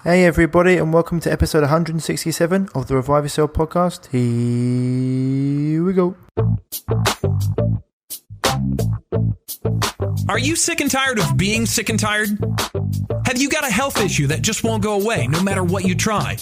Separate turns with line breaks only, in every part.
Hey everybody, and welcome to episode 167 of the Revive Yourself podcast. Here we go.
Are you sick and tired of being sick and tired? Have you got a health issue that just won't go away no matter what you try?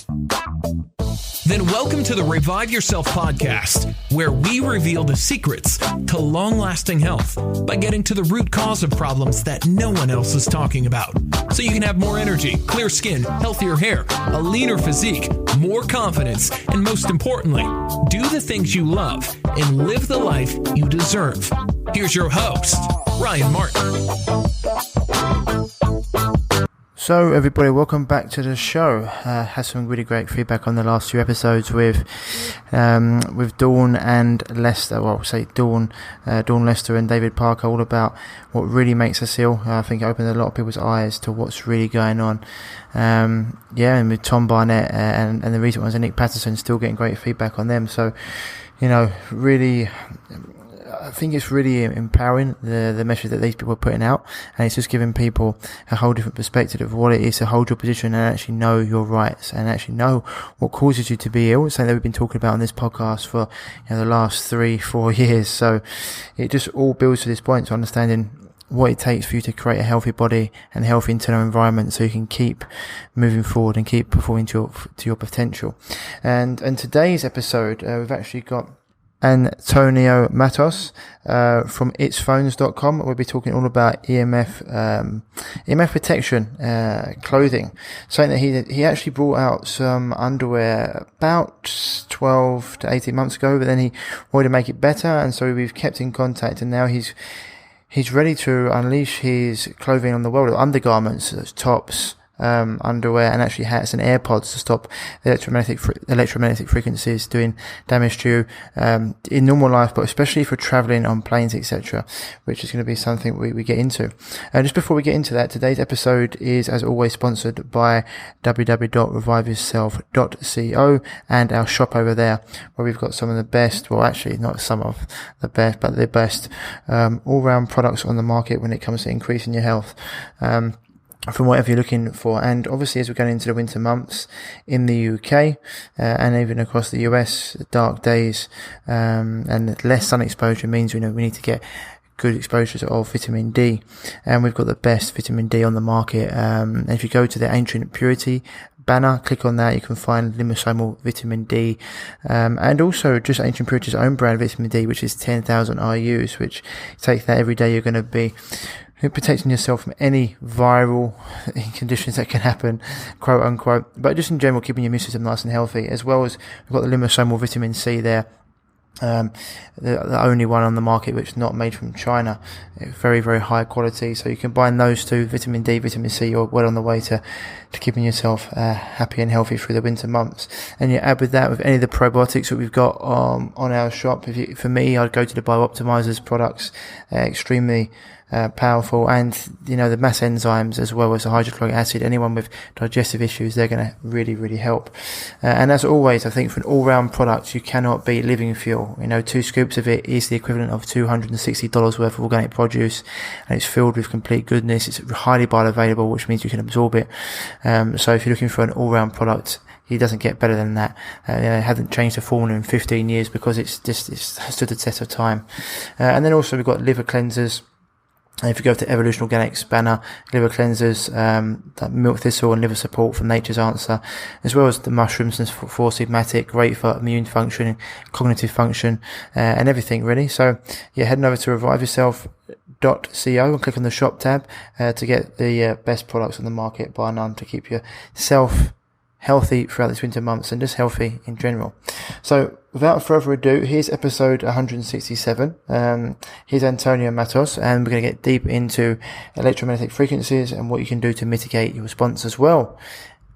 Then welcome to the Revive Yourself podcast, where we reveal the secrets to long-lasting health by getting to the root cause of problems that no one else is talking about. So you can have more energy, clear skin, healthier hair, a leaner physique, more confidence, and most importantly, do the things you love and live the life you deserve. Here's your host, Ryan Martin.
So everybody, welcome back to the show. Had some really great feedback on the last few episodes with Dawn and Lester. Well, say Dawn Lester and David Parker, all about what really makes us ill. I think it opened a lot of people's eyes to what's really going on. And with Tom Barnett and the recent ones, and Nick Patterson, still getting great feedback on them. So, really, I think it's really empowering, the message that these people are putting out, and it's just giving people a whole different perspective of what it is to hold your position and actually know your rights and actually know what causes you to be ill. Something that we've been talking about on this podcast for the last 3-4 years. So it just all builds to this point, to understanding what it takes for you to create a healthy body and a healthy internal environment, so you can keep moving forward and keep performing to your potential. And today's episode, we've actually got Antonio Matos from itsphones.com. We'll be talking all about EMF protection clothing. Something that he actually brought out some underwear about 12 to 18 months ago, but then he wanted to make it better, and so we've kept in contact, and now he's ready to unleash his clothing on the world, undergarments, tops, underwear, and actually hats and AirPods to stop electromagnetic frequencies doing damage to you in normal life, but especially for traveling on planes, etc., which is going to be something we get into. Just before we get into that, today's episode is, as always, sponsored by www.reviveyourself.co and our shop over there, where we've got some of the best, well, actually not some of the best, but the best all-round products on the market when it comes to increasing your health. From whatever you're looking for. And obviously, as we're going into the winter months in the UK and even across the US, dark days and less sun exposure means we need to get good exposures of vitamin D, and we've got the best vitamin D on the market. And if you go to the Ancient Purity banner, click on that, you can find liposomal vitamin D, and also just Ancient Purity's own brand vitamin D, which is 10,000 IUs, which take that every day, you're going to be protecting yourself from any viral conditions that can happen, quote unquote, but just in general keeping your immune system nice and healthy, as well as we've got the liposomal vitamin C there. The only one on the market which is not made from China, very, very high quality. So you combine those two, vitamin D, vitamin C, you're well on the way to keeping yourself happy and healthy through the winter months. And you add with that with any of the probiotics that we've got on our shop. For me, I'd go to the BioOptimizers products, extremely powerful, and the mass enzymes, as well as the hydrochloric acid. Anyone with digestive issues, they're going to really, really help. And as always, I think for an all-round product, you cannot beat Living Fuel. 2 scoops of it is the equivalent of $260 worth of organic produce, and it's filled with complete goodness. It's highly bioavailable, which means you can absorb it. So if you're looking for an all-round product, he doesn't get better than that. They haven't changed the formula in 15 years because it's stood the test of time. And then also we've got liver cleansers. And if you go to Evolution Organics banner, liver cleansers, milk thistle and liver support from Nature's Answer, as well as the mushrooms and Four-Seed Matic, great for immune function, cognitive function, and everything really. So heading over to reviveyourself.co and click on the shop tab to get the best products on the market, bar none, to keep yourself healthy throughout this winter months and just healthy in general. So without further ado, here's episode 167. Here's Antonio Matos, and we're going to get deep into electromagnetic frequencies and what you can do to mitigate your response, as well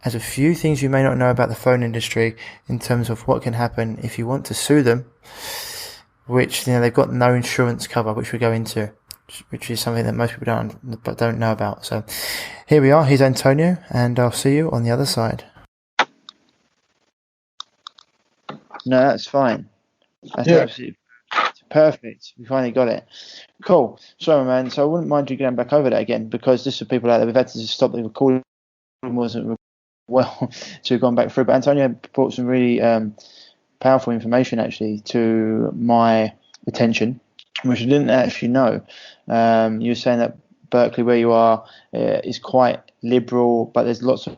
as a few things you may not know about the phone industry in terms of what can happen if you want to sue them, which they've got no insurance cover, which we go into, which is something that most people don't know about. So here we are. Here's Antonio, and I'll see you on the other side. No, that's fine. That's absolutely perfect. We finally got it. Cool. Sorry, man. So I wouldn't mind you going back over that again, because just for people out there, we've had to stop the recording. Wasn't well to have gone back through. But Antonio brought some really powerful information actually to my attention, which I didn't actually know. You were saying that Berkeley, where you are, is quite liberal, but there's lots of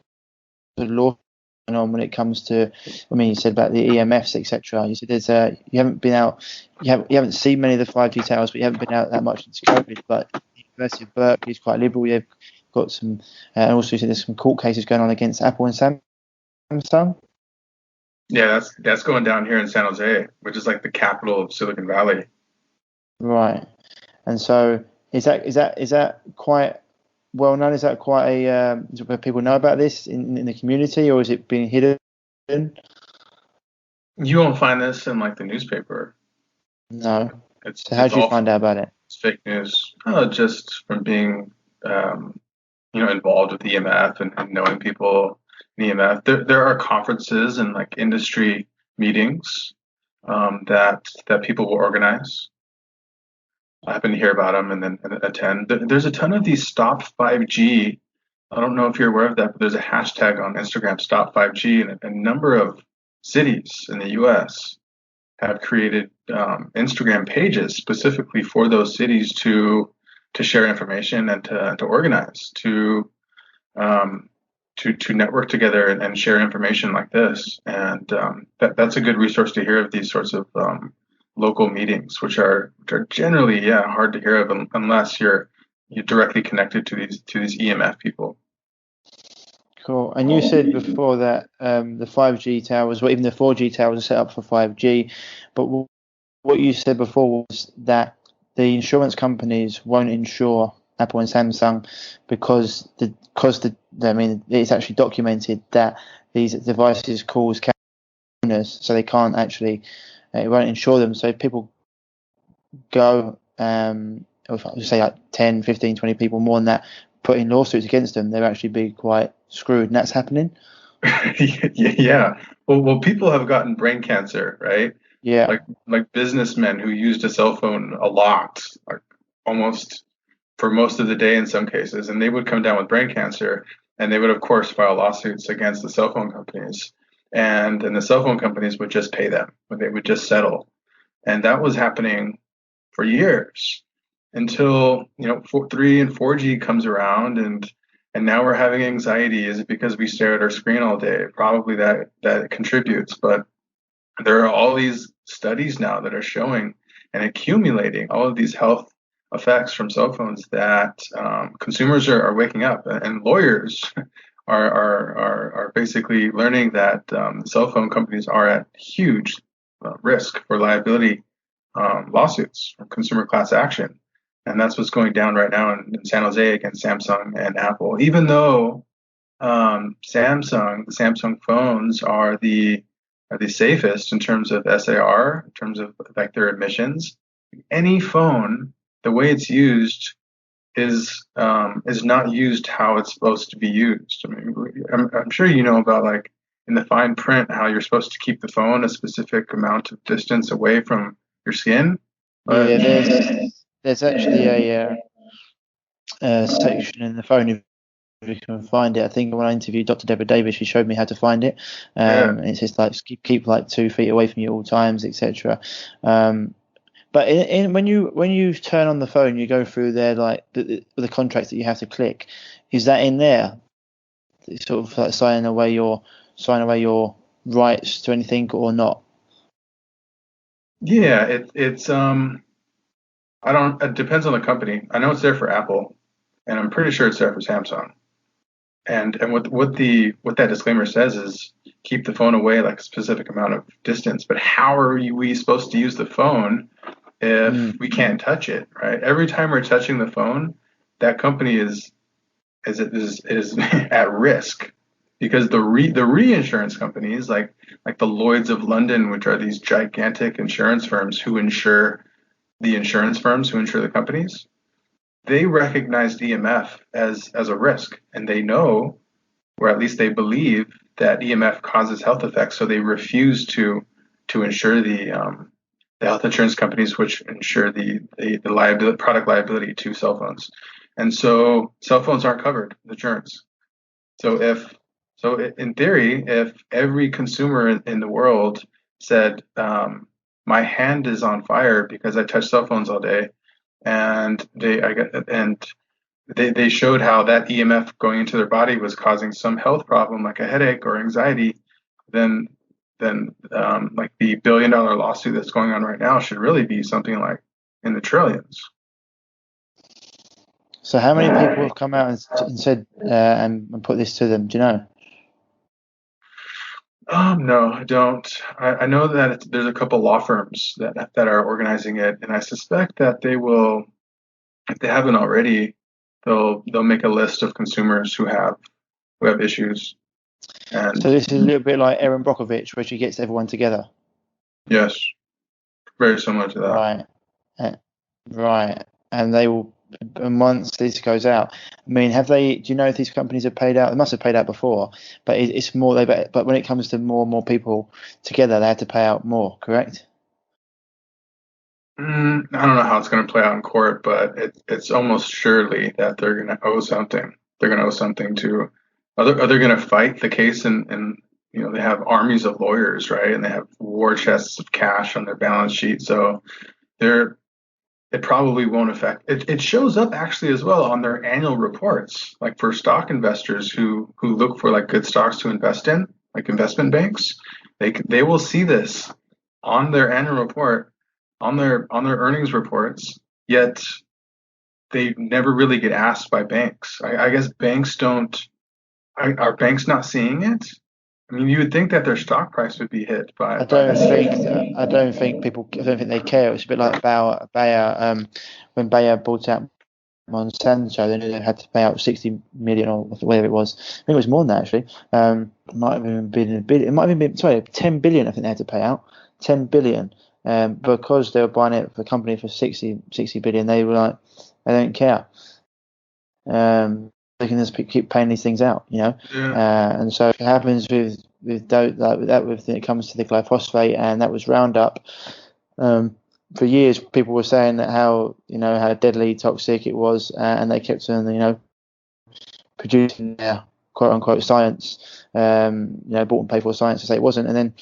law going on when it comes to. I mean, you said about the EMFs, etc. You said there's you haven't been out, you haven't seen many of the 5G towers, but you haven't been out that much since COVID. But the University of Berkeley is quite liberal. You've got some, and also you said there's some court cases going on against Apple and Samsung.
Yeah, that's going down here in San Jose, which is like the capital of Silicon Valley.
Right. And so is that quite well known? Is that quite a where people know about this in the community, or is it being hidden?
You won't find this in like the newspaper.
No. So how did you find out about it?
It's fake news. Just from being involved with EMF and knowing people in EMF. There are conferences and like industry meetings that people will organize. I happen to hear about them and then attend. There's a ton of these Stop 5G. I don't know if you're aware of that, but there's a hashtag on Instagram, Stop 5G, and a number of cities in the U.S. have created Instagram pages specifically for those cities to share information and to organize, to network together and share information like this. And that's a good resource to hear of these sorts of local meetings, which are generally hard to hear of unless you're directly connected to these EMF people.
Cool. And you said before that the 5G towers, or even the 4G towers, are set up for 5G. But what you said before was that the insurance companies won't insure Apple and Samsung because it's actually documented that these devices cause cancer, so they can't actually, it won't insure them. So if people go, if I say like 10, 15, 20 people more than that, put in lawsuits against them, they'll actually be quite screwed, and that's happening.
Yeah. Well, people have gotten brain cancer, right?
Yeah.
Like businessmen who used a cell phone a lot, like almost for most of the day in some cases, and they would come down with brain cancer, and they would of course file lawsuits against the cell phone companies, and the cell phone companies would just pay them, or they would just settle, and that was happening for years until 3 and 4G comes around, and now we're having anxiety. Is it because we stare at our screen all day? Probably that contributes, but there are all these studies now that are showing and accumulating all of these health effects from cell phones that consumers are waking up, and lawyers are basically learning that cell phone companies are at huge risk for liability lawsuits or consumer class action. And that's what's going down right now in San Jose against Samsung and Apple, even though the Samsung phones are the safest in terms of SAR, in terms of like their emissions. Any phone, the way it's used is not used how it's supposed to be used. I mean, I'm sure you know about like in the fine print how you're supposed to keep the phone a specific amount of distance away from your skin. But
there's actually a section in the phone, if you can find it. I think when I interviewed Dr. Deborah Davis, she showed me how to find it. And it's just like keep like 2 feet away from you at all times, etc. But when you turn on the phone, you go through there like the contracts that you have to click. Is that in there? It's sort of like signing away your rights to anything or not?
Yeah, it's it depends on the company. I know it's there for Apple, and I'm pretty sure it's there for Samsung. And what that disclaimer says is keep the phone away like a specific amount of distance. But how are we supposed to use the phone if we can't touch it, right? Every time we're touching the phone, that company is at risk, because the reinsurance companies like the Lloyd's of London, which are these gigantic insurance firms who insure the insurance firms who insure the companies, they recognize EMF as a risk, and they know, or at least they believe, that EMF causes health effects, so they refuse to insure the health insurance companies which insure the product liability to cell phones. And so cell phones aren't covered with insurance. So if So in theory, if every consumer in the world said, "My hand is on fire because I touch cell phones all day," and they showed how that EMF going into their body was causing some health problem like a headache or anxiety, then like the $1 billion lawsuit that's going on right now should really be something like in the trillions.
So how many people have come out and said and put this to them? Do you know?
No, I don't. I know that there's a couple law firms that are organizing it, and I suspect that they will, if they haven't already, they'll make a list of consumers who have issues. And
So this is a little bit like Erin Brockovich, where she gets everyone together.
yes, very similar to that.
Right. Right. And they will, and once this goes out, I mean, do you know if these companies have paid out? They must have paid out before, but it's more, but when it comes to more and more people together, they have to pay out more, correct?
I don't know how it's going to play out in court, but it's almost surely that they're going to owe something. They're going to owe something to, are they going to fight the case and they have armies of lawyers, right? And they have war chests of cash on their balance sheet. So it probably won't affect it. It shows up actually as well on their annual reports, like for stock investors who look for like good stocks to invest in, like investment banks. They will see this on their annual report, on their earnings reports, yet they never really get asked by banks. I guess banks don't. Are banks not seeing it? I mean, you would think that their stock price would be hit by.
I don't think they care. It's a bit like Bayer. When Bayer bought out Monsanto, they knew they had to pay out 60 million or whatever it was. I think it was more than that actually. It might have even been a billion. It might have been 10 billion. I think they had to pay out 10 billion. Because they were buying it for the company for 60 billion. They were like, they don't care. They can just keep paying these things out,
Yeah.
And so it happens with when it comes to the glyphosate, and that was Roundup. For years, people were saying that how deadly toxic it was, and they kept on producing their quote unquote science, bought and paid for science to say it wasn't, and then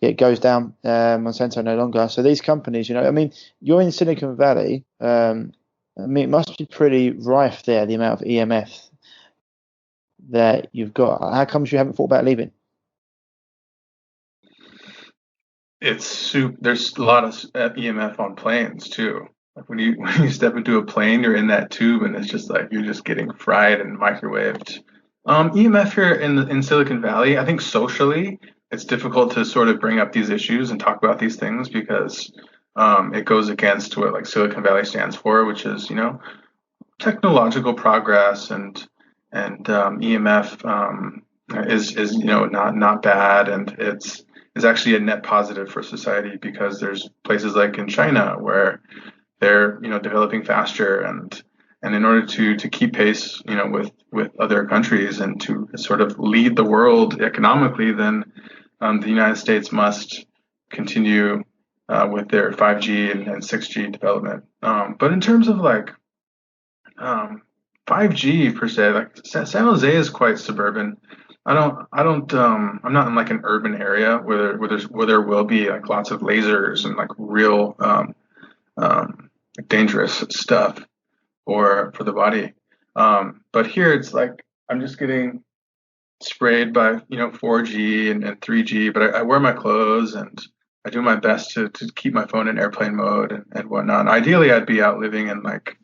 it goes down. Monsanto no longer. So these companies, I mean, you're in Silicon Valley. I mean, it must be pretty rife there, the amount of EMF that you've got. How comes you haven't thought about leaving?
There's a lot of EMF on planes too. Like when you step into a plane, you're in that tube, and it's just like you're just getting fried and microwaved. EMF here in Silicon Valley, I think socially it's difficult to sort of bring up these issues and talk about these things because it goes against what like Silicon Valley stands for, which is technological progress and EMF is not bad, and it's actually a net positive for society because there's places like in China where they're developing faster and in order to keep pace with other countries and to sort of lead the world economically, then the United States must continue with their 5G and 6G development. But in terms of like 5G per se, like San Jose is quite suburban. I'm not in like an urban area where there will be like lots of lasers and like real dangerous stuff for the body. But here it's like I'm just getting sprayed by 4G and 3G, but I wear my clothes and I do my best to keep my phone in airplane mode and whatnot. And ideally, I'd be out living in like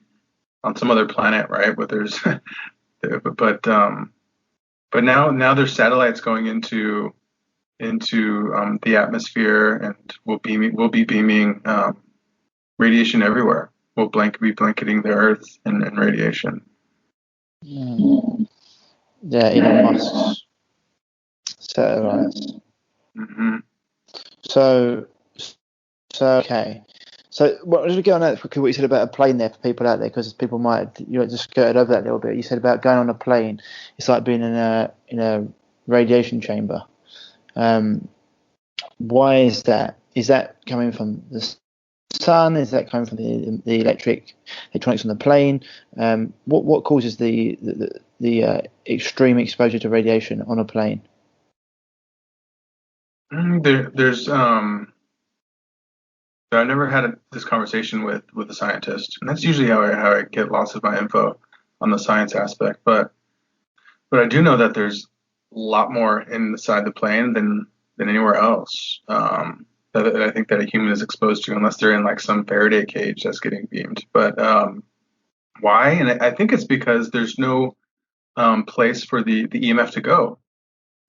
on some other planet, right? But but now there's satellites going into the atmosphere, and we'll be beaming radiation everywhere. We'll be blanketing the Earth in radiation.
Yeah, Elon Musk's satellites.
Mm-hmm.
So okay. So what did we get on that? What you said about a plane there for people out there, because people might just skirted over that a little bit. You said about going on a plane. It's like being in a radiation chamber. Why is that? Is that coming from the sun? Is that coming from the electronics on the plane? What causes the extreme exposure to radiation on a plane?
There's I never had this conversation with a scientist, and that's usually how I get lots of my info on the science aspect. But I do know that there's a lot more inside the plane than anywhere else. That I think that a human is exposed to, unless they're in like some Faraday cage that's getting beamed. But why? And I think it's because there's no place for the EMF to go,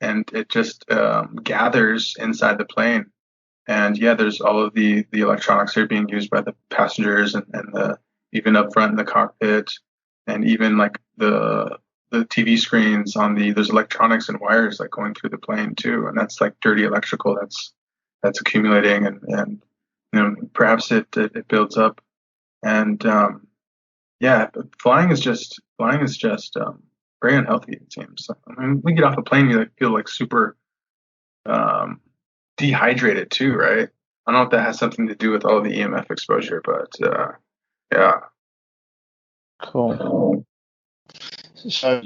and it just gathers inside the plane. And yeah, there's all of the electronics that are being used by the passengers and the even up front in the cockpit, and even like the TV screens on there's electronics and wires like going through the plane too, and that's like dirty electrical that's accumulating, and perhaps it builds up. And yeah, flying is just very unhealthy, it seems. I mean, we get off a plane, you like feel like super dehydrated too, right? I don't know if that has something to do with all the EMF exposure, but yeah.
Cool. So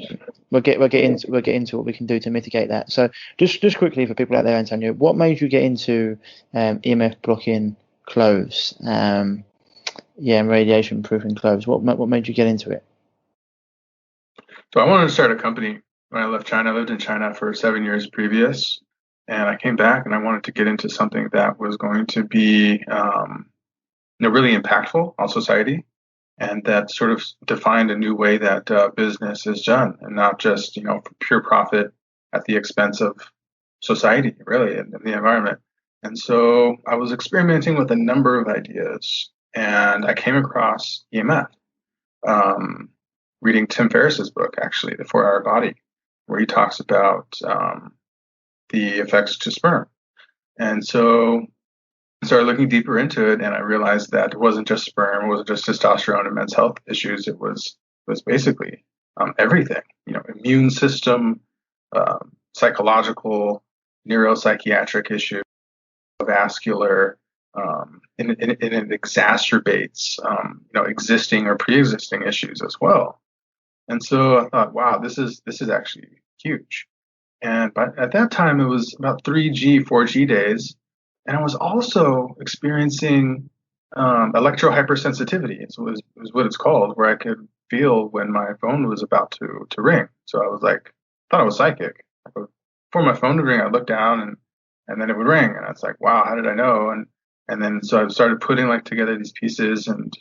we'll get into what we can do to mitigate that. So just quickly for people out there, Antonio, what made you get into EMF blocking clothes? And radiation proofing clothes. What made you get into it?
So I wanted to start a company when I left China. I lived in China for 7 years previous, and I came back and I wanted to get into something that was going to be really impactful on society, and that sort of defined a new way that business is done, and not just for pure profit at the expense of society, really, and the environment. And so I was experimenting with a number of ideas, and I came across EMF, reading Tim Ferriss's book, actually, The 4-Hour Body, where he talks about the effects to sperm. And so I started looking deeper into it, and I realized that it wasn't just sperm, it wasn't just testosterone and men's health issues. It was basically everything, immune system, psychological, neuropsychiatric issues, vascular, and it exacerbates, existing or pre-existing issues as well. And so I thought, wow, this is actually huge. And at that time, it was about 3G, 4G days. And I was also experiencing electrohypersensitivity. Is what it's called, where I could feel when my phone was about to ring. So I was like, thought I was psychic. Before my phone would ring, I'd look down and then it would ring. And I was like, wow, how did I know? And then so I started putting together these pieces and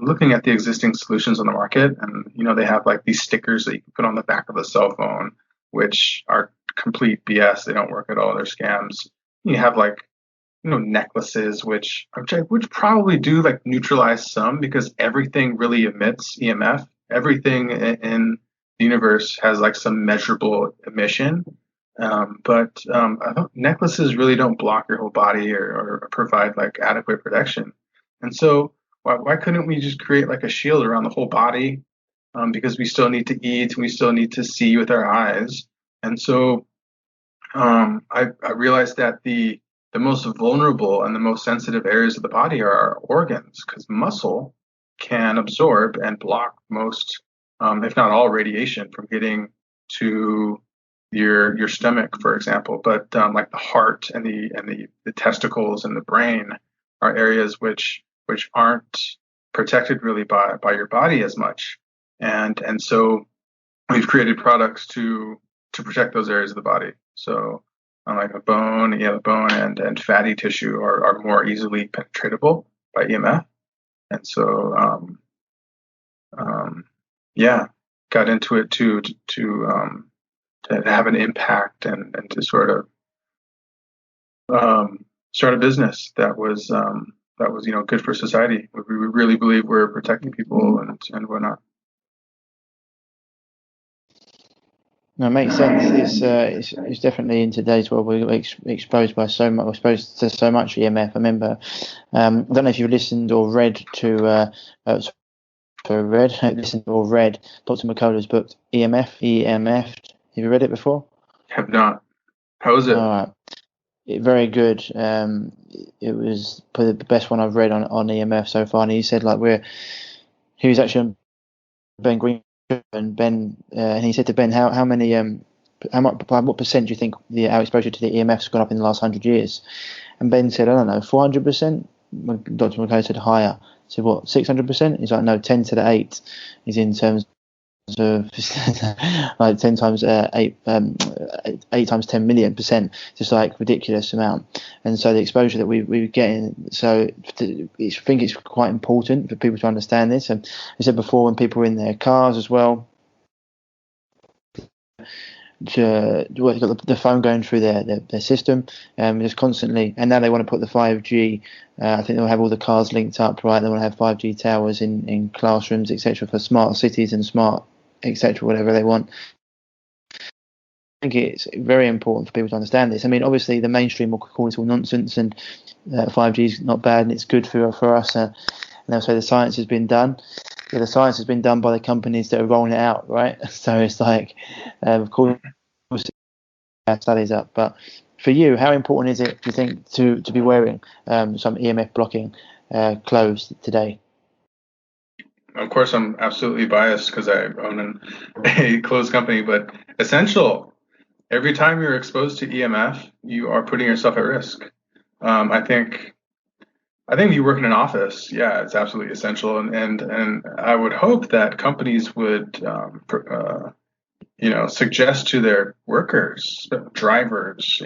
looking at the existing solutions on the market. And they have these stickers that you can put on the back of a cell phone, which are complete BS. They don't work at all. They're scams. You have necklaces, which probably do neutralize some, because everything really emits EMF. Everything in the universe has some measurable emission. But necklaces really don't block your whole body or provide adequate protection. And so why couldn't we just create a shield around the whole body? Because we still need to eat and we still need to see with our eyes. And so I realized that the most vulnerable and the most sensitive areas of the body are our organs, because muscle can absorb and block most, if not all, radiation from getting to your stomach, for example. But the heart and the testicles and the brain are areas which aren't protected really by your body as much. And so we've created products to protect those areas of the body. So the bone and fatty tissue are more easily penetratable by EMF. And so got into it to have an impact and to sort of start a business that was good for society. We really believe we're protecting people and whatnot.
No, it makes sense. It's definitely in today's world we're exposed to so much EMF. I remember, I don't know if you listened or read listened or read Dr. McCullough's book EMF. Have you read it before?
Have not. How is it?
All right.
very good. It was probably the best one I've read on EMF so far. And he said he was actually on Ben Green and Ben, and he said to Ben, how many how much by what percent do you think our exposure to the EMF's gone up in the last 100 years? And Ben said, I don't know, 400%. Dr. McCullough said higher. He said, what, 600%? He's like, no, 10 to the 8 is in terms of like 10 times 8 times 10 million percent, just like ridiculous amount. And so the exposure that we were getting, so I think it's quite important for people to understand this. And I said before, when people are in their cars as well, got the phone going through their system, just constantly. And now they want to put the 5G. I think they'll have all the cars linked up, right? They want to have 5G towers in classrooms, etc., for smart cities and smart, etc., whatever they want. I think it's very important for people to understand this. I mean, obviously, the mainstream will call this all nonsense, and 5G is not bad and it's good for us. And they'll say the science has been done. Yeah, the science has been done by the companies that are rolling it out, right? So it's like, of course, studies up. But for you, how important is it, do you think, to be wearing some EMF blocking clothes today?
Of course, I'm absolutely biased because I own a clothes company, but essential. Every time you're exposed to EMF, you are putting yourself at risk. I think if you work in an office, yeah, it's absolutely essential, and I would hope that companies would, suggest to their workers, drivers,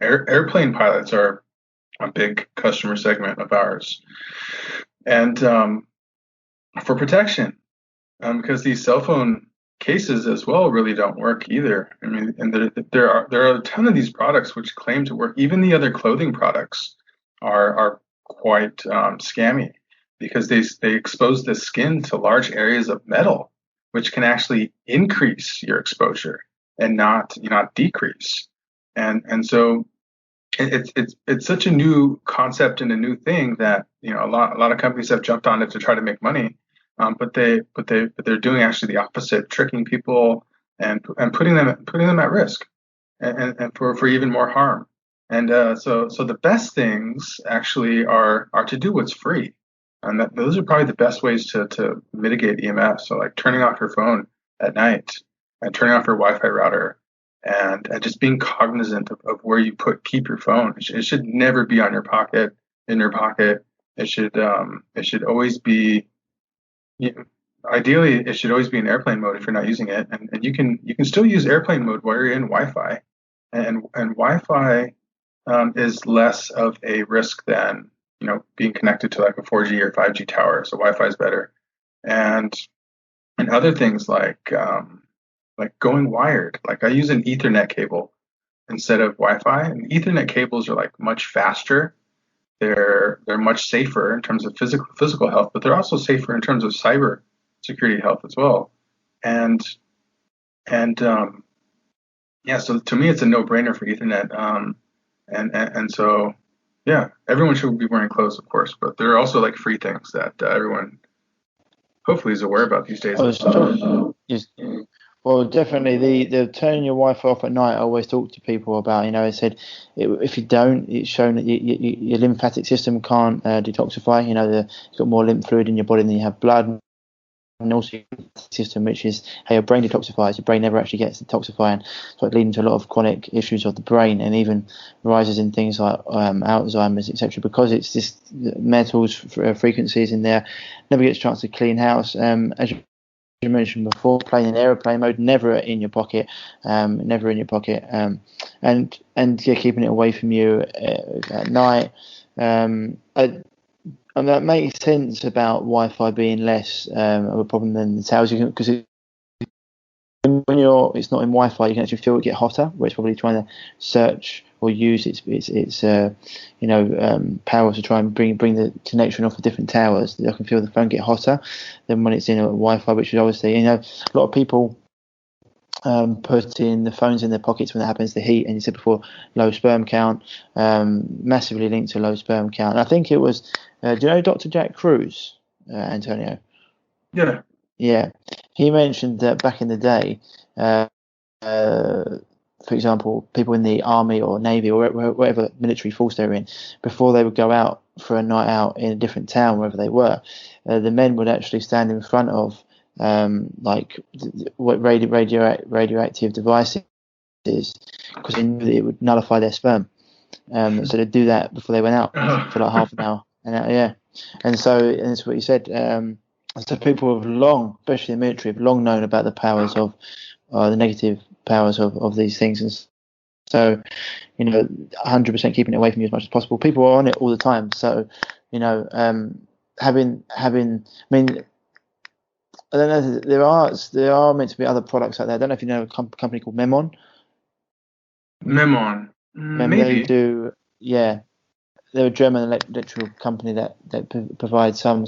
airplane pilots are a big customer segment of ours, and for protection, because these cell phone cases as well really don't work either. I mean, and there are a ton of these products which claim to work. Even the other clothing products are quite scammy, because they expose the skin to large areas of metal, which can actually increase your exposure and not decrease. And so it's such a new concept and a new thing that a lot of companies have jumped on it to try to make money, but they're doing actually the opposite, tricking people and putting them at risk, and for even more harm. And so the best things actually are to do what's free, and those are probably the best ways to mitigate EMF. So like turning off your phone at night and turning off your Wi-Fi router, and just being cognizant of where you keep your phone. It should never be in your pocket. It should always be, ideally, it should always be in airplane mode if you're not using it. And you can still use airplane mode while you're in Wi-Fi, and Wi-Fi is less of a risk than being connected to like a 4G or 5G tower. So Wi-Fi is better, and other things like going wired. Like I use an Ethernet cable instead of Wi-Fi. And Ethernet cables are like much faster. They're much safer in terms of physical health, but they're also safer in terms of cyber security health as well. And so to me, it's a no-brainer for Ethernet. And so yeah, everyone should be wearing clothes, of course, but there are also like free things that everyone hopefully is aware about these days.
Well, definitely the turning your Wi-Fi off at night. I always talk to people about. I said if you don't, it's shown that your lymphatic system can't detoxify. You've got more lymph fluid in your body than you have blood, and also your system, which is how your brain detoxifies. Your brain never actually gets detoxifying, so it leading to a lot of chronic issues of the brain, and even rises in things like Alzheimer's, etc. Because it's just metals, frequencies in there. Never gets a chance to clean house. As you mentioned before, playing in airplane mode, never in your pocket, and keeping it away from you at night. And that makes sense about Wi-Fi being less of a problem than the towers, because when it's not in Wi-Fi, you can actually feel it get hotter, where it's probably trying to search or use its power to try and bring the connection off of different towers. I can feel the phone get hotter than when it's in a Wi-Fi, which is obviously, a lot of people put in the phones in their pockets when that happens to heat, and you said before, low sperm count, massively linked to low sperm count. And I think it was, do you know Dr. Jack Cruz, Antonio?
Yeah.
He mentioned that back in the day, for example, people in the army or navy or whatever military force they were in, before they would go out for a night out in a different town, wherever they were, the men would actually stand in front of radioactive devices, because they knew that it would nullify their sperm. So they'd do that before they went out for like half an hour. And so that's what you said. So people have long, especially the military, have long known about the powers of the negative powers of these things. And so, 100% keeping it away from you as much as possible. People are on it all the time. So, having, I mean, I don't know. There are meant to be other products out there. I don't know if you know a company called Memon.
Memon, maybe.
They do, yeah. They're a German electrical company that provides some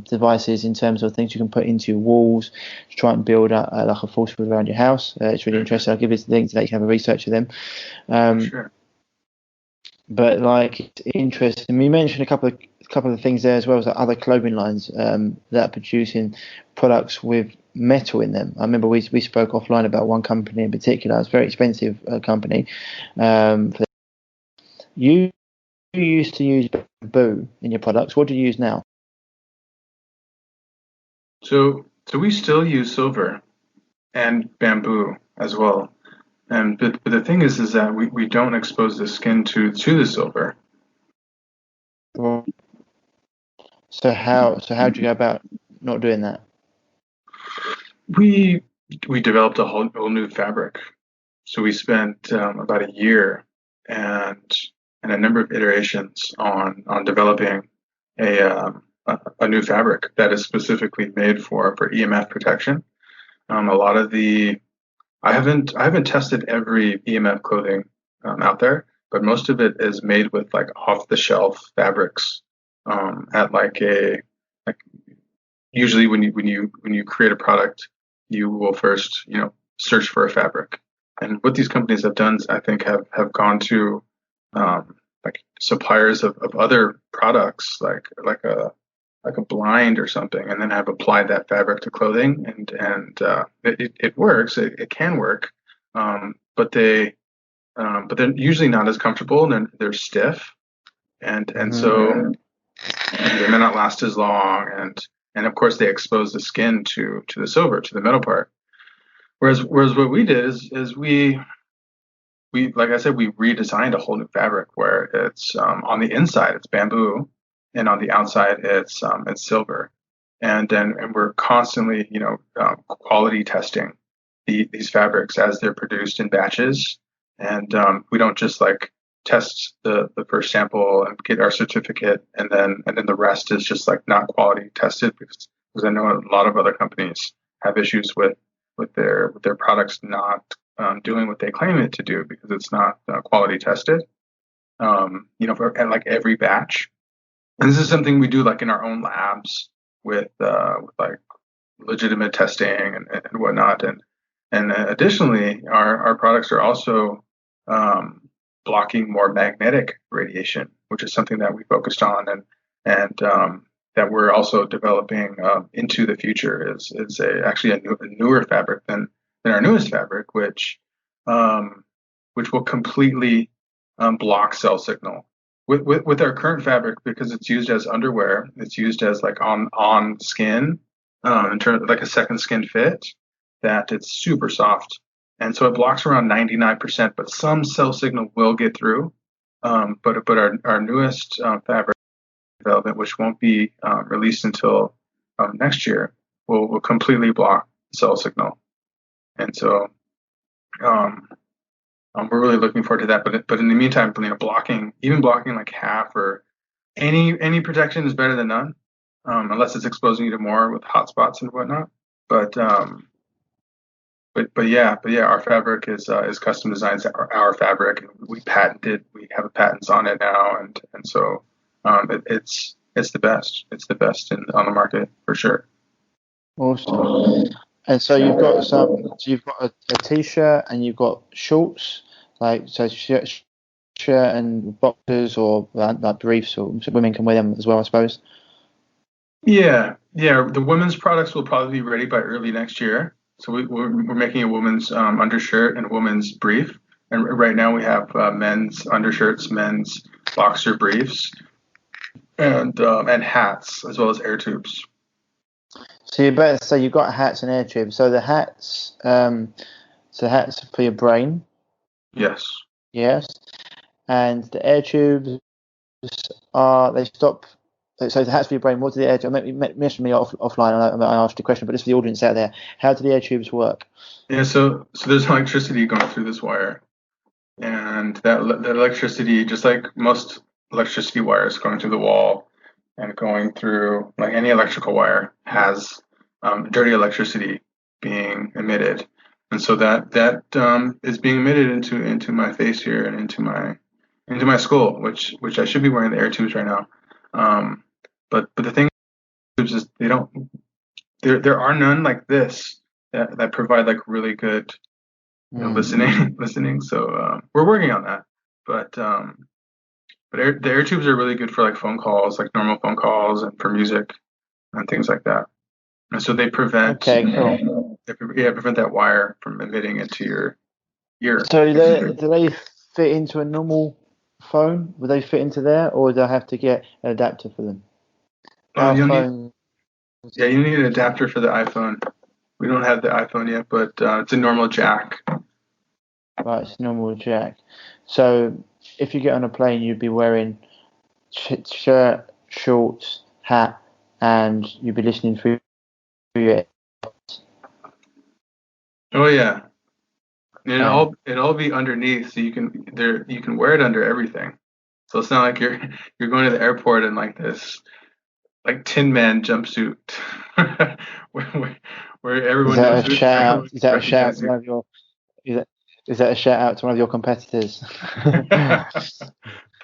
devices in terms of things you can put into your walls to try and build like a force field around your house. It's really interesting. I'll give you the link so that you can have a research of them.
Sure.
But like, it's interesting. I mean, you mentioned a couple of things there, as well as other clothing lines that are producing products with metal in them. I remember we spoke offline about one company in particular. It's a very expensive company. You used to use bamboo in your products. What do you use now?
So we still use silver and bamboo as well. But the thing is that we don't expose the skin to the silver.
So how do you go about not doing that?
We developed a whole new fabric. So we spent about a year and a number of iterations on developing a new fabric that is specifically made for EMF protection. A lot of I haven't tested every EMF clothing out there, but most of it is made with like off the shelf fabrics at usually when you create a product, you will first search for a fabric. And what these companies have done, I think, have gone to like suppliers of other products, like a blind or something, and then have applied that fabric to clothing, and it works. It can work, but they're usually not as comfortable, and they're stiff, and so they may not last as long, and of course they expose the skin to the silver, to the metal part. Whereas what we did is we like I said, we redesigned a whole new fabric where it's on the inside it's bamboo, and on the outside it's silver, and we're constantly quality testing these fabrics as they're produced in batches, and we don't just like test the first sample and get our certificate, and then the rest is just like not quality tested, because I know a lot of other companies have issues with their products not doing what they claim it to do because it's not quality tested, for like every batch. And this is something we do like in our own labs with like legitimate testing and whatnot. And additionally, our products are also blocking more magnetic radiation, which is something that we focused on and that we're also developing into the future is actually a newer fabric than our newest fabric, which will completely block cell signal. With our current fabric, because it's used as underwear, it's used as like on skin, in terms of like a second skin fit, that it's super soft, and so it blocks around 99%. But some cell signal will get through. But our newest fabric development, which won't be released until next year, will completely block cell signal, and so we're really looking forward to that. But in the meantime, blocking like half or any protection is better than none, unless it's exposing you to more with hotspots and whatnot. But yeah, our fabric is custom designed. It's our fabric, and we patented. We have patents on it now, and so it's the best. It's the best on the market for sure.
Awesome. And so you've got a t-shirt and you've got shorts, like so shirt and boxers, or like briefs, or women can wear them as well, I suppose.
Yeah. The women's products will probably be ready by early next year. So we're making a women's undershirt and a women's brief. And right now we have men's undershirts, men's boxer briefs, and hats, as well as air tubes.
So you better say you've got hats and air tubes. So the hats, hats for your brain,
Yes.
yes, and the air tubes they stop. So the hats for your brain. What do the air tubes? Mention me offline. I asked the question, but just for the audience out there, how do the air tubes work?
Yeah. So there's electricity going through this wire, and that electricity, just like most electricity wires going through the wall and going through, like any electrical wire, has dirty electricity being emitted, and so that is being emitted into my face here and into my skull, which I should be wearing the air tubes right now. But the thing is, there are none like this that provide like really good listening. So we're working on that. But the air tubes are really good for like phone calls, like normal phone calls, and for music and things like that. And so they prevent
Cool.
prevent that wire from emitting into your ear.
So do they fit into a normal phone? Would they fit into there, or do I have to get an adapter for them?
You need an adapter for the iPhone. We don't have the iPhone yet, but it's a normal jack.
Right, it's normal jack. So if you get on a plane, you'd be wearing shirt, shorts, hat, and you'd be listening through your.
Oh yeah, and it'll all be underneath, so you can wear it under everything. So it's not like you're going to the airport in like this like Tin Man jumpsuit where everyone knows
Is that a shout to one of your? Is that a shout out to one of your competitors?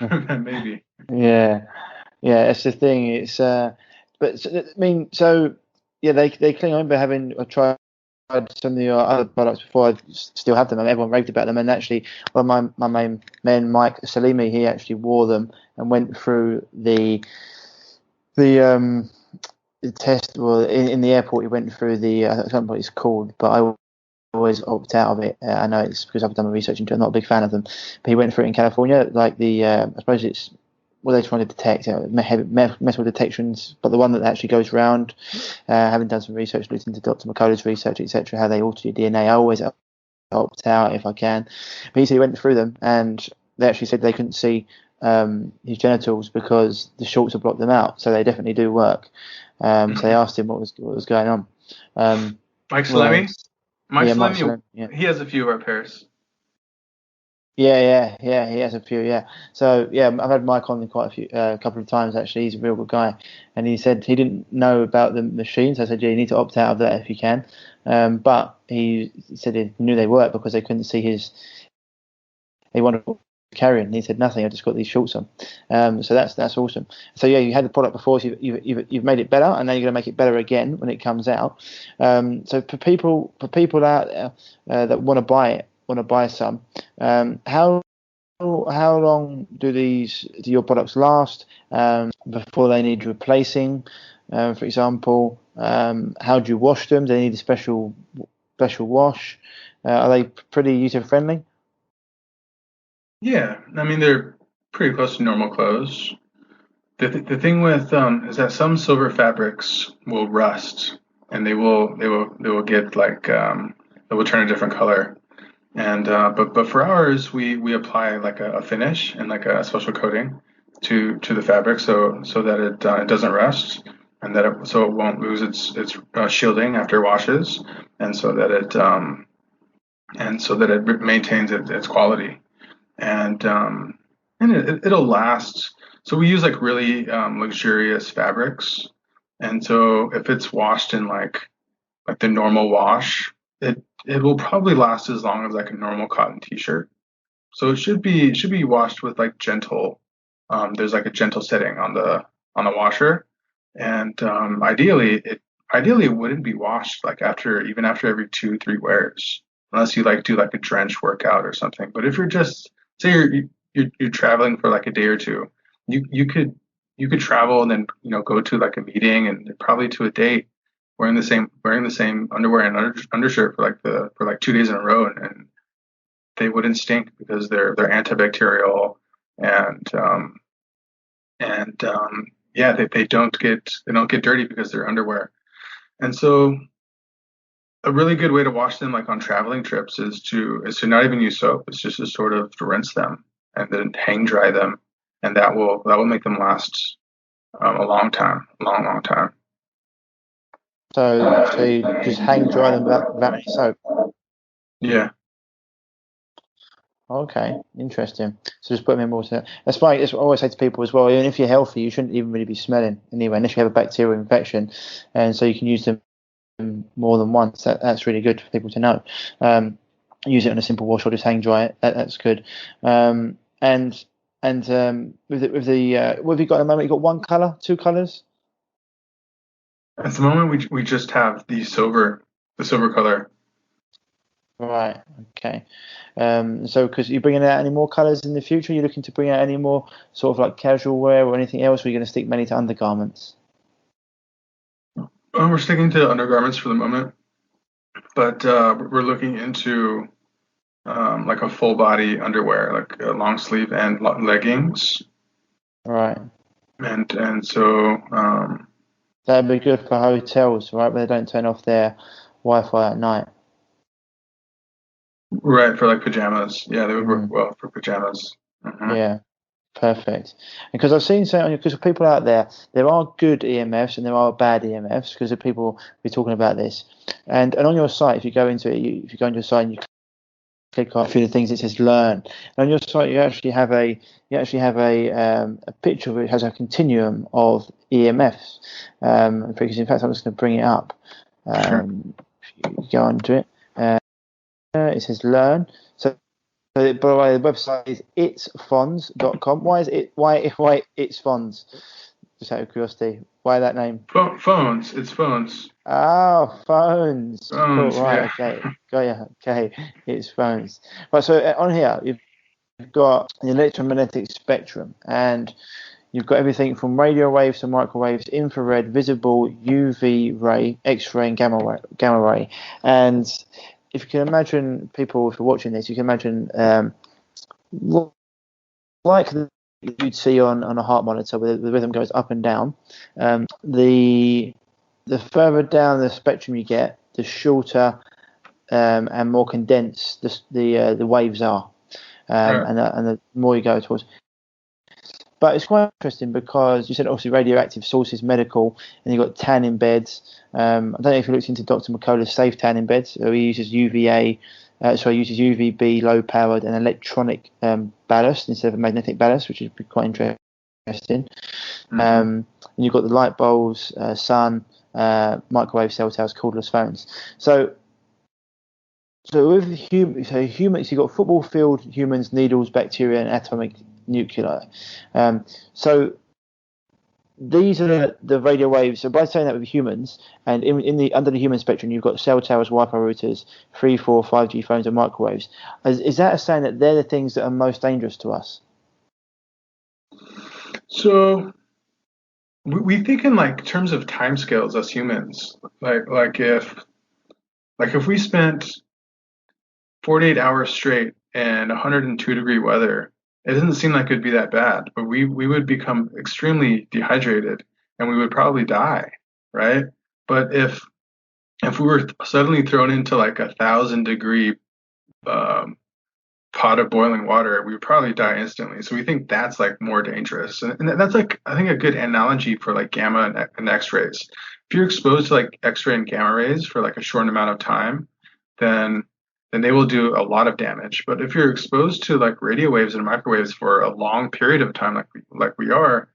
Maybe.
Yeah, that's the thing. It's but I mean, so yeah, they cling. I remember having tried some of your other products before. I still have them, and everyone raved about them. And actually, one of my main men, Mike Salimi, he actually wore them and went through the test. Well, in the airport, he went through I don't know what it's called, but I always opt out of it. I know it's because I've done my research into it. I'm not a big fan of them, but he went through it in California. Like I suppose it's what they're trying to detect, metal detections, but the one that actually goes round. Having done some research, listening to Dr. McCullough's research, etc., how they alter your DNA, I always opt out if I can. But he said he went through them, and they actually said they couldn't see his genitals because the shorts had blocked them out. So they definitely do work. So they asked him what was going on.
Mike Salemi? Mike
Salemi,
he has a few of our pairs.
Yeah, he has a few, yeah. So yeah, I've had Mike on quite a couple of times actually. He's a real good guy, and he said he didn't know about the machines. I said, yeah, you need to opt out of that if you can. But he said he knew they worked because they couldn't see he wanted to carry it, and he said nothing. I just got these shorts on. So that's awesome. So yeah, you had the product before, so you've made it better, and now you're going to make it better again when it comes out. So for people out there that want to buy some, how long do your products last before they need replacing? For example, how do you wash them? Do they need a special wash? Are they pretty user friendly?
Yeah, I mean they're pretty close to normal clothes. The thing with is that some silver fabrics will rust, and they will get like they will turn a different color. And but for ours, we apply like a finish and like a special coating to the fabric, so that it doesn't rust, and so it won't lose its shielding after it washes, and so that it maintains its quality, and it'll last. So we use like really luxurious fabrics, and so if it's washed in like the normal wash, it will probably last as long as like a normal cotton t-shirt. So it should be washed with like gentle. There's like a gentle setting on the washer, and ideally it wouldn't be washed like after every 2-3 wears, unless you like do like a drench workout or something. But if you're just say you're traveling for like a day or two, you could travel and then go to like a meeting and probably to a date wearing the same underwear and undershirt for like 2 days in a row, and they wouldn't stink because they're antibacterial, and yeah, they don't get dirty because they're underwear. And so a really good way to wash them, like on traveling trips, is to not even use soap. It's just to sort of to rinse them and then hang dry them, and that will make them last a long time.
So you just hang dry them without any soap.
Yeah.
Okay, interesting. So just put them in water. That's why I always say to people as well. Even if you're healthy, you shouldn't even really be smelling anyway, unless you have a bacterial infection, and so you can use them more than once. That's really good for people to know. Use it on a simple wash or just hang dry it. That's good. And with the what have you got at the moment? You got one color, two colors?
At the moment, we just have the silver color.
Right. Okay. So because you're bringing out any more colors in the future? You're looking to bring out any more sort of like casual wear or anything else? Or are you going to stick mainly to undergarments?
We're sticking to undergarments for the moment, but we're looking into like a full body underwear, like a long sleeve and leggings.
Right.
And so
that'd be good for hotels, right? Where they don't turn off their Wi-Fi at night.
right, for like pajamas. Yeah, they would work well for pajamas. Mm-hmm.
Yeah. Perfect. Because I've seen something, because of people out there are good EMFs and there are bad EMFs because of people be talking about this. And on your site, if you go into it, if you go into your site and you click on a few of the things, it says learn. And on your site, you actually have a picture which has a continuum of EMFs. Because in fact, I'm just going to bring it up.
Sure.
If you go onto it, it says learn. So, by the way, the website is itsfonds.com. Why it's fonds? Just out of curiosity, why that name?
Phones. It's phones.
Oh, phones.
Phones.
Cool. Right.
Yeah.
Okay. Got you. Okay. It's phones. Right. So on here, you've got the electromagnetic spectrum, and you've got everything from radio waves to microwaves, infrared, visible, UV ray, X-ray, and gamma ray. And if you can imagine, people who are watching this, you can imagine like you'd see on a heart monitor where the rhythm goes up and down. The further down the spectrum you get, the shorter and more condensed the waves are, and the more you go towards. But it's quite interesting because you said obviously radioactive sources, medical, and you've got tanning beds. I don't know if you looked into Dr. McCullough's safe tanning beds. So he uses UVB, low powered, and electronic ballast instead of magnetic ballast, which is quite interesting. Mm-hmm. And you've got the light bulbs, sun, microwave, cell towers, cordless phones. So with humans, you've got football field humans, needles, bacteria, and atomic nuclei. So these are the radio waves. So by saying that with humans, and under the human spectrum, you've got cell towers, Wi-Fi routers, 3, 4, 5G phones, and microwaves. Is that a saying that they're the things that are most dangerous to us?
So we think in like terms of timescales as humans. Like if we spent 48 hours straight in 102-degree weather, it doesn't seem like it would be that bad, but we would become extremely dehydrated and we would probably die, right? But if we were suddenly thrown into like 1,000-degree pot of boiling water, we would probably die instantly. So we think that's like more dangerous, and that's like I think a good analogy for like gamma and X-rays. If you're exposed to like X-ray and gamma rays for like a short amount of time, then they will do a lot of damage. But if you're exposed to like radio waves and microwaves for a long period of time, like we are,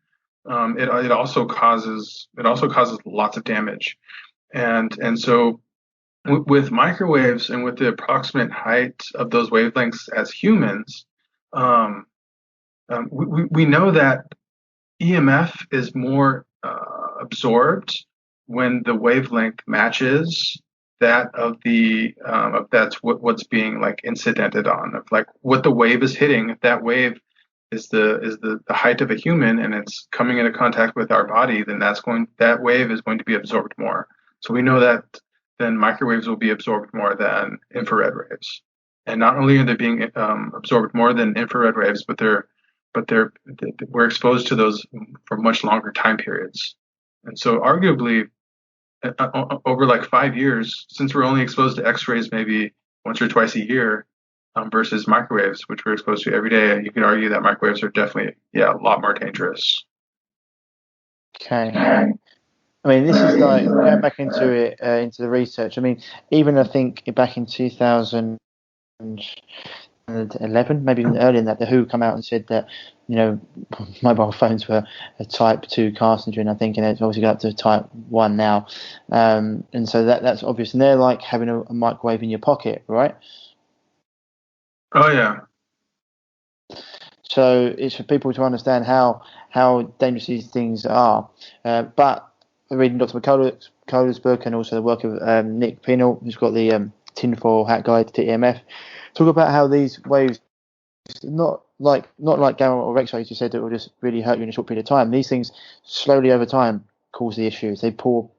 it also causes lots of damage. And so with microwaves and with the approximate height of those wavelengths as humans, we know that EMF is more absorbed when the wavelength matches that of that's what's being like incidented on, of like what the wave is hitting. If that wave is the height of a human and it's coming into contact with our body, then that wave is going to be absorbed more. So we know that then microwaves will be absorbed more than infrared waves. And not only are they being absorbed more than infrared waves, but we're exposed to those for much longer time periods. And so arguably over like 5 years, since we're only exposed to X-rays maybe once or twice a year, versus microwaves, which we're exposed to every day, you could argue that microwaves are definitely, a lot more dangerous.
Okay. I mean, this is like going back into it, into the research. I mean, even I think back in 2011, maybe even earlier than that, the WHO come out and said that, mobile phones were a type 2 carcinogen, I think, and it's obviously got up to type 1 now. And so that's obvious. And they're like having a microwave in your pocket, right?
Oh, yeah.
So it's for people to understand how dangerous these things are. But reading Dr. McCullough's book and also the work of Nick Pennell, who's got the tinfoil hat guide to EMF, talk about how these waves, not like gamma or X-rays, you said, that will just really hurt you in a short period of time. These things slowly over time cause the issues. They pull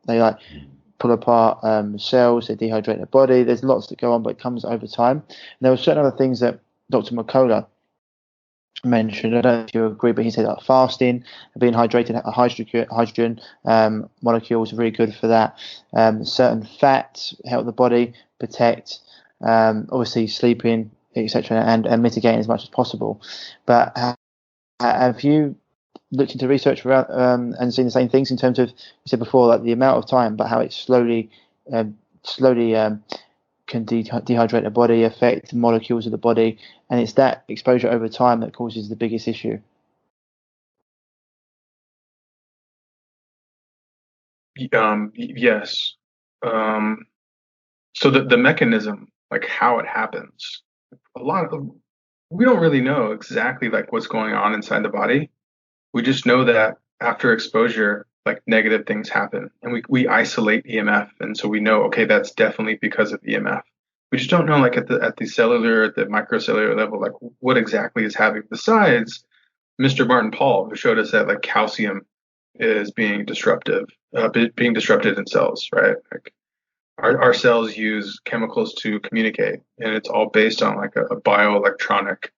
apart cells, they dehydrate the body. There's lots that go on, but it comes over time. And there were certain other things that Dr. McCullough mentioned. I don't know if you agree, but he said fasting, being hydrated, hydrogen molecules are really good for that. Certain fats help the body protect, obviously sleeping, etc., and mitigating as much as possible. But have you looked into research and seen the same things in terms of, you said before, like the amount of time, but how it slowly can dehydrate the body, affect the molecules of the body, and it's that exposure over time that causes the biggest issue?
Yes. So the mechanism, like how it happens, we don't really know exactly like what's going on inside the body. We just know that after exposure, like negative things happen, and we isolate EMF, and so we know, okay, that's definitely because of EMF. We just don't know, like at the cellular, at the microcellular level, like what exactly is happening. Besides Mr. Martin Pall, who showed us that like calcium is being disrupted in cells, right? Like our cells use chemicals to communicate, and it's all based on like a bioelectronic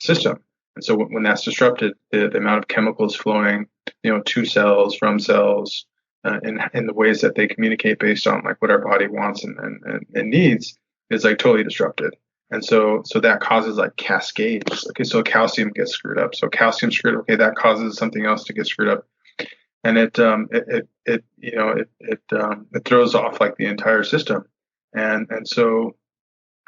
system. And so when that's disrupted, the amount of chemicals flowing, to cells, from cells, in the ways that they communicate based on like what our body wants and needs is like totally disrupted. And so that causes like cascades. Okay, so calcium gets screwed up. So calcium screwed up. Okay, that causes something else to get screwed up, and it throws off like the entire system. And so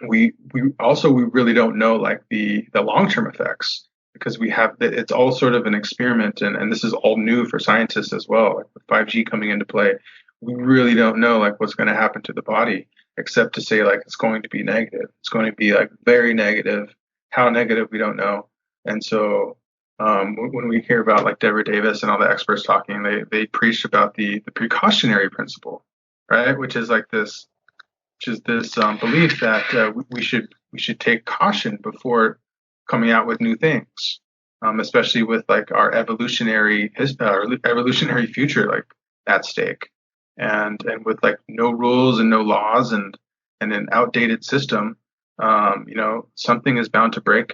we really don't know like the long-term effects, because it's all sort of an experiment, and this is all new for scientists as well. Like with 5G coming into play, we really don't know like what's going to happen to the body, except to say like it's going to be negative. It's going to be like very negative. How negative, we don't know. And so when we hear about like Deborah Davis and all the experts talking, they preach about the precautionary principle, right? Which is this belief that we should take caution before coming out with new things, especially with like our evolutionary future like at stake, and with like no rules and no laws and an outdated system. Something is bound to break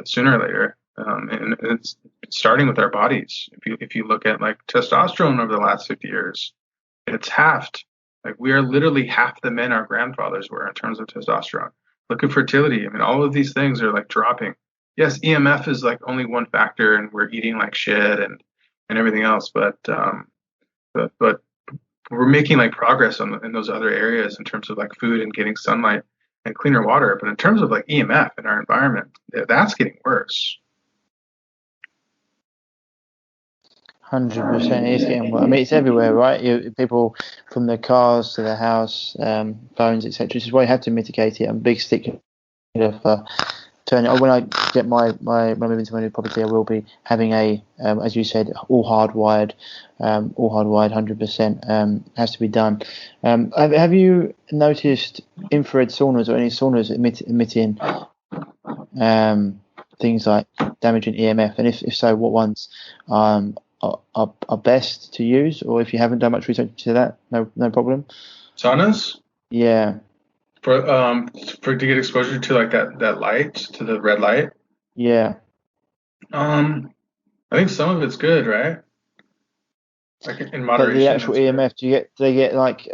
sooner or later, and it's starting with our bodies. If you look at like testosterone over the last 50 years, it's halved. Like we are literally half the men our grandfathers were in terms of testosterone. Look at fertility. I mean, all of these things are like dropping. Yes, EMF is like only one factor, and we're eating like shit and everything else. But we're making like progress in those other areas in terms of like food and getting sunlight and cleaner water. But in terms of like EMF in our environment, that's getting worse.
100%. It's getting. I mean, it's everywhere, right? People from their cars to their house, phones, etc. This is why you have to mitigate it. I'm a big stickler for turning. When I get my move into my new property, I will be having as you said, all hardwired, 100%. Has to be done. Have you noticed infrared saunas or any saunas emitting things like damaging EMF? And if so, what ones are best to use? Or if you haven't done much research into that, no problem.
Saunas?
Yeah.
For to get exposure to like that light, to the red light.
Yeah.
I think some of it's good, right? Like in
But the
moderation,
actual
it's good.
EMF, do they get like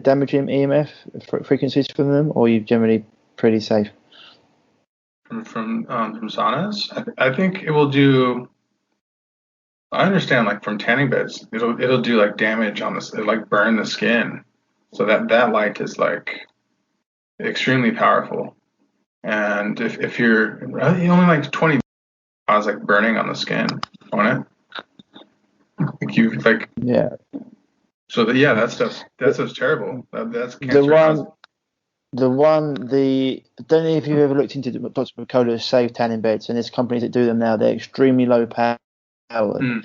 damaging EMF frequencies from them, or are you generally pretty safe?
From saunas. I think it will do. I understand, like from tanning beds, it'll do like damage on this, it'll like burn the skin. So that light is like extremely powerful. And if you're only like 20 cause like burning on the skin on it, like you like
Yeah.
so that yeah, that stuff's terrible. That's
The
cancer
one,
causing.
I don't know if you've ever looked into Dr. McCullough's safe tanning beds, and there's companies that do them now. They're extremely low powered.
Mm,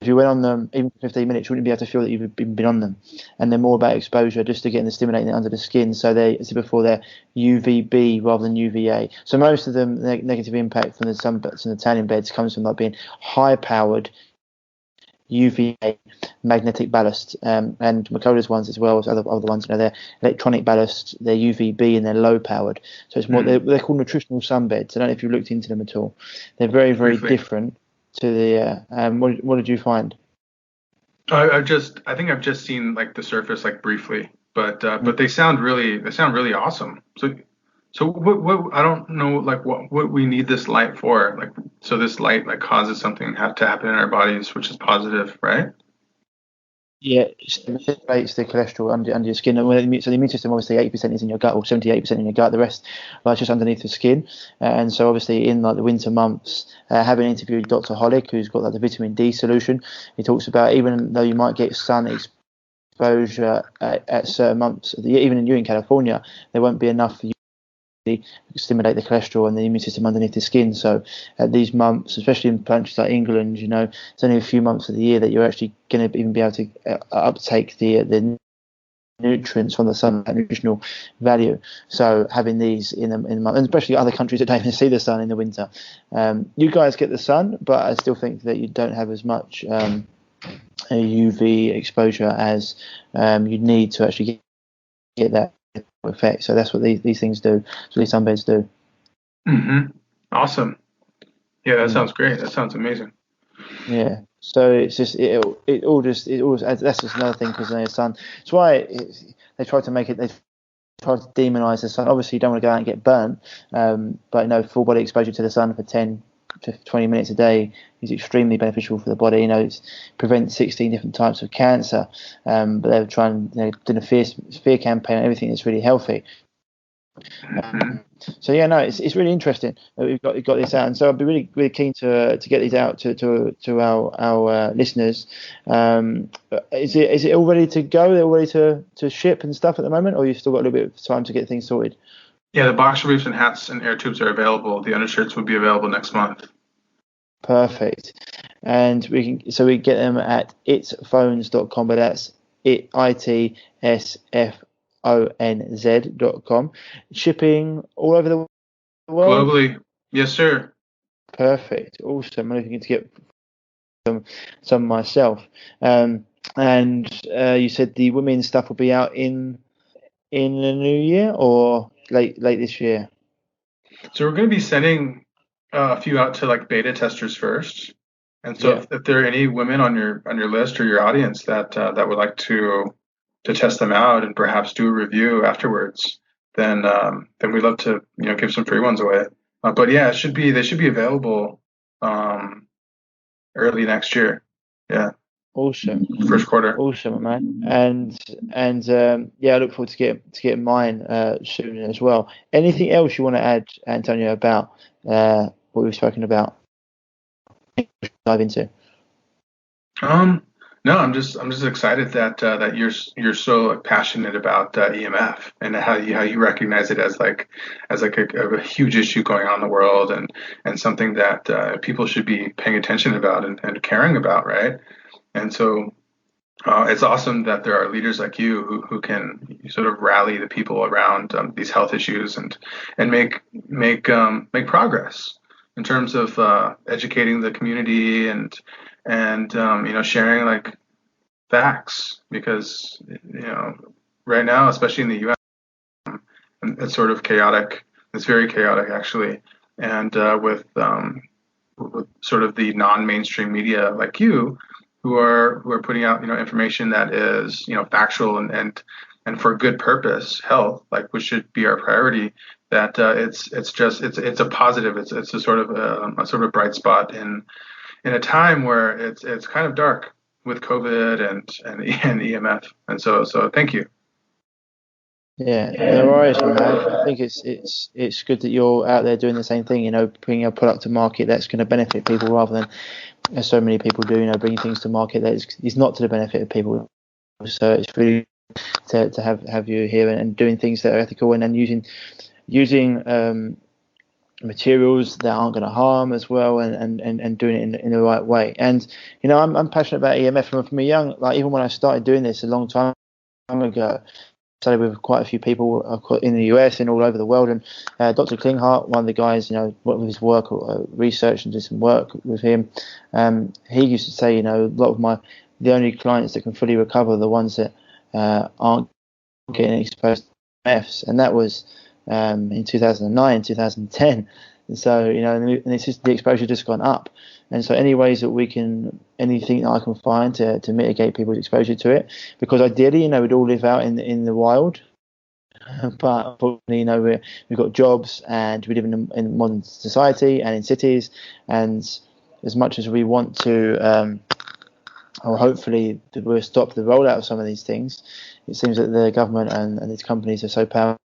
If you went on them, even for 15 minutes, you wouldn't be able to feel that you've been on them. And they're more about exposure, just to get the stimulating it under the skin. So as I said before, they're UVB rather than UVA. So most of them, negative impact from the sunbeds and the tanning beds comes from like being high powered UVA magnetic ballast, and Makota's ones as well as other ones. They're electronic ballast, they're UVB, and they're low powered. So it's more
mm.
they're called nutritional sunbeds. I don't know if you've looked into them at all. They're very very
Briefly,
different to the. What did you find?
I think I've just seen like the surface like briefly, but they sound really awesome. So what I don't know like what we need this light for, like so this light like causes something have to happen in our bodies which is positive, right?
Yeah, it stimulates the cholesterol under your skin. So the immune system, obviously, 80% is in your gut, or 78% in your gut. The rest lies just underneath the skin. And so, obviously, in like the winter months, having interviewed Dr. Hollick, who's got like the vitamin D solution, he talks about even though you might get sun exposure at certain months of the year, even in California, there won't be enough for you stimulate the cholesterol and the immune system underneath the skin. So at these months, especially in countries like England, it's only a few months of the year that you're actually going to even be able to uptake the nutrients from the sun, that nutritional value. So having these in the month, and especially other countries that don't even see the sun in the winter, you guys get the sun, but I still think that you don't have as much a UV exposure as you'd need to actually get that effect. So that's what these things do. That's what these sunbeds do.
Mm-hmm. Awesome. Yeah, that
Yeah,
sounds great. That sounds amazing.
yeah. So it's just it all that's just another thing because the sun. That's why they try to make it. They try to demonize the sun. Obviously, you don't want to go out and get burnt, but full body exposure to the sun for 10 to 20 minutes a day is extremely beneficial for the body. It prevents 16 different types of cancer. But they're trying, doing a fear campaign and everything that's really healthy.
Mm-hmm.
So yeah, no, it's really interesting that we've got this out, and so I'd be really keen to get these out to our listeners. Is it all ready to go? They're all ready to ship and stuff at the moment, or you've still got a little bit of time to get things sorted?
Yeah, the boxer briefs and hats and air tubes are available. The undershirts will be available next month.
Perfect. And we get them at itsphones.com, but that's itsfonz.com. Shipping all over the world.
Globally, yes, sir.
Perfect. Awesome. I'm looking to get some myself. And you said the women's stuff will be out in the new year or late this year.
So we're going to be sending a few out to like beta testers first. And so
Yeah.
if there are any women on your list or your audience that would like to test them out and perhaps do a review afterwards, then we'd love to give some free ones away. But yeah, they should be available um, early next year. Yeah,
Awesome.
first quarter.
Awesome, man. And yeah, I look forward to getting mine soon as well. Anything else you want to add, Antonio, about what we've spoken about? Dive into.
Um, no, I'm just excited that you're so passionate about EMF and how you recognize it as like a huge issue going on in the world and something that people should be paying attention about and caring about, right? And so it's awesome that there are leaders like you who can sort of rally the people around these health issues and make progress in terms of educating the community and sharing like facts because right now, especially in the U.S., and it's sort of chaotic. It's very chaotic, actually. And with sort of the non-mainstream media like you, who are putting out information that is factual and for good purpose, health, like, which should be our priority. That it's a positive. It's a sort of bright spot in a time where it's kind of dark with COVID and EMF. And so thank you.
Yeah, no worries, man. I think it's good that you're out there doing the same thing. Bringing a product to market that's going to benefit people, rather than, as so many people do, bringing things to market that is not to the benefit of people. So it's really to have you here and doing things that are ethical, and then using materials that aren't going to harm as well, and doing it in the right way. And I'm passionate about EMF from a young, like, even when I started doing this a long time ago. Started with quite a few people in the US and all over the world, and Dr. Klinghardt, one of the guys, with his work, research, and did some work with him. He used to say, a lot of the only clients that can fully recover are the ones that aren't getting exposed to EMFs, and that was in 2009, 2010. And so, and it's just, the exposure just gone up. And so any ways that anything that I can find to mitigate people's exposure to it, because ideally, we'd all live out in the wild, but unfortunately, we've got jobs and we live in modern society and in cities, and as much as we want to, or hopefully we'll stop the rollout of some of these things, it seems that the government and these companies are so powerful.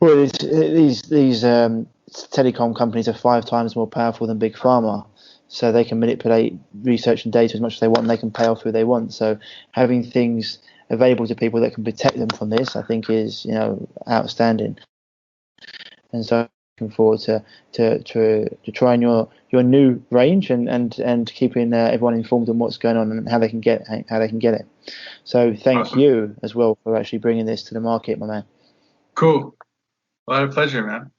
Well, these telecom companies are 5 times more powerful than Big Pharma. So they can manipulate research and data as much as they want, and they can pay off who they want. So having things available to people that can protect them from this, I think, is outstanding. And so looking forward to trying your new range and keeping everyone informed on what's going on and how they can get it. So thank you as well for actually bringing this to the market, my man.
Cool. A lot of pleasure, man.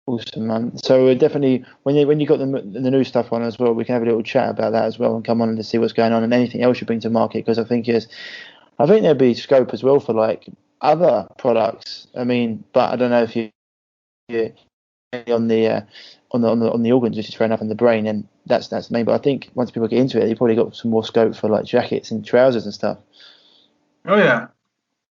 Awesome, man. So definitely, when you got the new stuff on as well, we can have a little chat about that as well, and come on to see what's going on and anything else you bring to market. Because I think there'd be scope as well for like other products. I mean, but I don't know if you're on the organs, which is fair enough, in the brain, and that's the main. But I think once people get into it, you probably got some more scope for like jackets and trousers and stuff.
Oh yeah,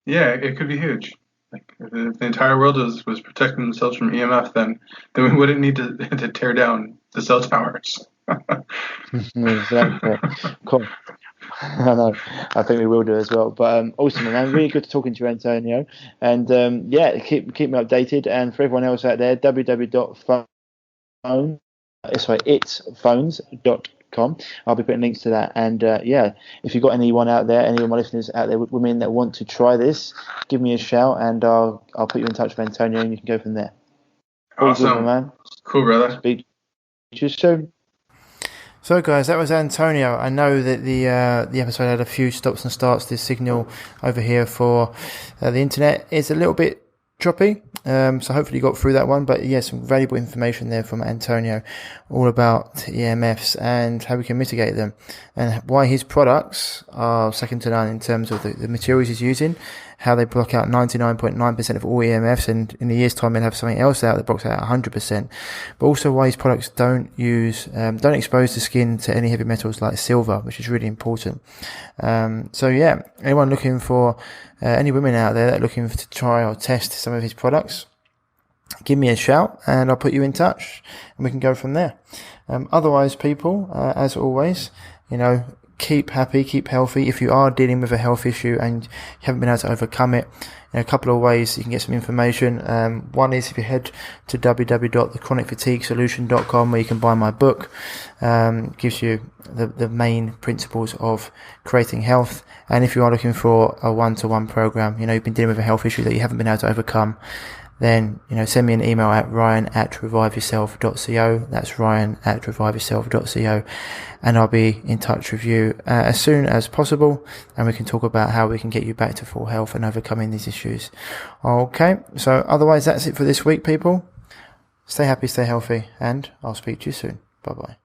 it could be huge. Like, if the entire world was protecting themselves from EMF, then we wouldn't need to tear down the cell towers.
Exactly. Cool. I know. I think we will do as well. But awesome, man. Really good talking to you, Antonio. And keep me updated. And for everyone else out there, itsphones.com. I'll be putting links to that. And if you've got anyone out there, any of my listeners out there, women that want to try this, give me a shout, and I'll put you in touch with Antonio, and you can go from there.
Awesome,
good, man.
Cool, brother.
Speak to you soon.
So guys, that was Antonio. I know that the episode had a few stops and starts. The signal over here for the internet is a little bit choppy, so hopefully you got through that one. But some valuable information there from Antonio, all about EMFs and how we can mitigate them, and why his products are second to none in terms of the materials he's using, how they block out 99.9% of all EMFs, and in a year's time they'll have something else out that blocks out 100%. But also why his products don't expose the skin to any heavy metals like silver, which is really important. Anyone looking for any women out there that are looking to try or test some of his products, give me a shout and I'll put you in touch and we can go from there. Otherwise, people, as always, keep happy, keep healthy. If you are dealing with a health issue and you haven't been able to overcome it, a couple of ways you can get some information. One is if you head to www.thechronicfatiguesolution.com, where you can buy my book. Gives you the main principles of creating health. And if you are looking for a one-to-one program, you've been dealing with a health issue that you haven't been able to overcome, then send me an email at ryan@reviveyourself.co. That's ryan@reviveyourself.co, and I'll be in touch with you as soon as possible, and we can talk about how we can get you back to full health and overcoming these issues. Okay, so otherwise that's it for this week, people. Stay happy, stay healthy, and I'll speak to you soon. Bye bye.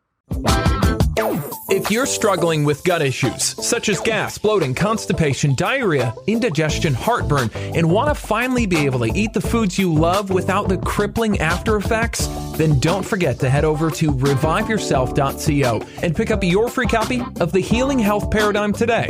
If you're struggling with gut issues, such as gas, bloating, constipation, diarrhea, indigestion, heartburn, and want to finally be able to eat the foods you love without the crippling after effects, then don't forget to head over to reviveyourself.co and pick up your free copy of The Healing Health Paradigm today.